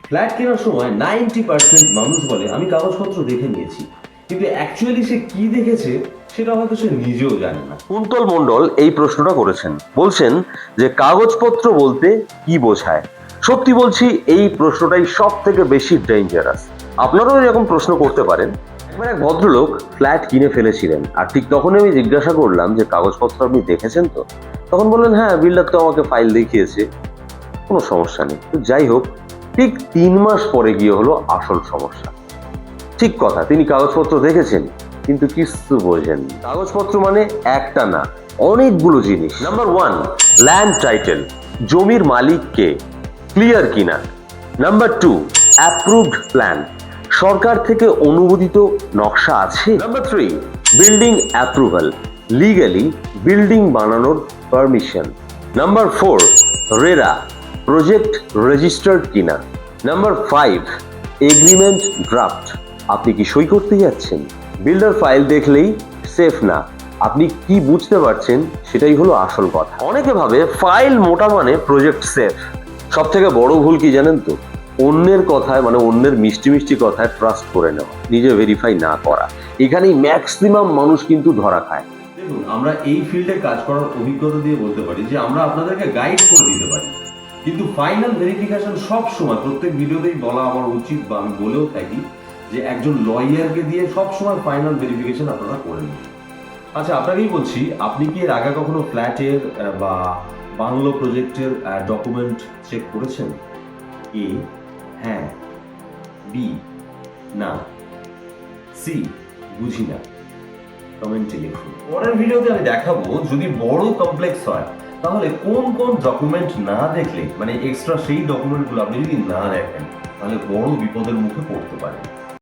Flat কেনার সময় 90% মানুষ বলে আমি কাগজপত্র দেখে নিয়েছি, কিন্তু অ্যাকচুয়ালি সে কি দেখেছে সেটা হয়তো সে নিজেও জানে না। কুন্তল মণ্ডল এই প্রশ্নটা করেছেন, বলছেন যে কাগজপত্র বলতে কি বোঝায়। সত্যি বলছি, এই প্রশ্নটাই সব থেকে বেশি ডেঞ্জারাস। আপনারাও এরকম প্রশ্ন করতে পারেন। একবার এক ভদ্রলোক ফ্ল্যাট কিনে ফেলেছিলেন, আর ঠিক তখনই আমি জিজ্ঞাসা করলাম যে কাগজপত্র আপনি দেখেছেন তো? তখন বললেন হ্যাঁ, বিল্ডার তো আমাকে ফাইল দেখিয়েছে, কোনো সমস্যা নেই। তো যাই হোক, ঠিক 3 মাস পরে গিয়ে হলো আসল সমস্যা। ঠিক কথা, তিনি কাগজপত্র দেখেছেন কিন্তু কিছু বোঝেন। কাগজপত্র মানে একটা না, অনেকগুলো জিনিস। নাম্বার 1, ল্যান্ড টাইটেল, জমির মালিক কে, ক্লিয়ার কিনা। নাম্বার 2, অ্যাপ্রুভড প্ল্যান, সরকার থেকে অনুমোদিত নকশা আছে। Number 3, building approval, legally building বানানোর permission. Number 4, RERA, project registered কিনা। নাম্বার 5, এগ্রিমেন্ট ড্রাফট, আপনি কি সই করতে যাচ্ছেন। বিল্ডার ফাইল দেখলেই সেফ না, আপনি কি বুঝতে পারছেন সেটাই হলো আসল কথা। অনেকে ভাবে ফাইল মোটা মানে প্রজেক্ট সেফ। সব থেকে বড় ভুল কি জানেন তো? অন্যের কথায়, মানে অন্যের মিষ্টি মিষ্টি কথায় ট্রাস্ট করে নেওয়া, নিজে ভেরিফাই না করা। এখানেই ম্যাক্সিমাম মানুষ কিন্তু ধরা খায়। দেখুন, আমরা এই ফিল্ডে কাজ করার অভিজ্ঞতা দিয়ে বলতে পারি যে আমরা আপনাদেরকে গাইড করে দিতে পারি, কিন্তু ফাইনাল ভেরিফিকেশন সব সময় প্রত্যেক ভিডিওতেই বলা আমার উচিত, বা আমি বলেও থাকি যে একজন লয়ারকে দিয়ে সব সময় ফাইনাল ভেরিফিকেশন আপনারা করে নিন। আচ্ছা, আপনাকেই বলছি, আপনি কি এর আগে কখনো ফ্ল্যাটের বা বাংলো প্রজেক্টের ডকুমেন্ট চেক করেছেন? এ হ্যাঁ, বি না, সি বুঝি না। কমেন্টে লিখুন। পরের ভিডিওতে আমি দেখাবো যদি বড় কমপ্লেক্স হয় তাহলে কোন কোন ডকুমেন্ট না দেখলে, মানে এক্সট্রা সেই ডকুমেন্টগুলো আপনি যদি না দেখেন তাহলে বড় বিপদের মুখে পড়তে পারেন।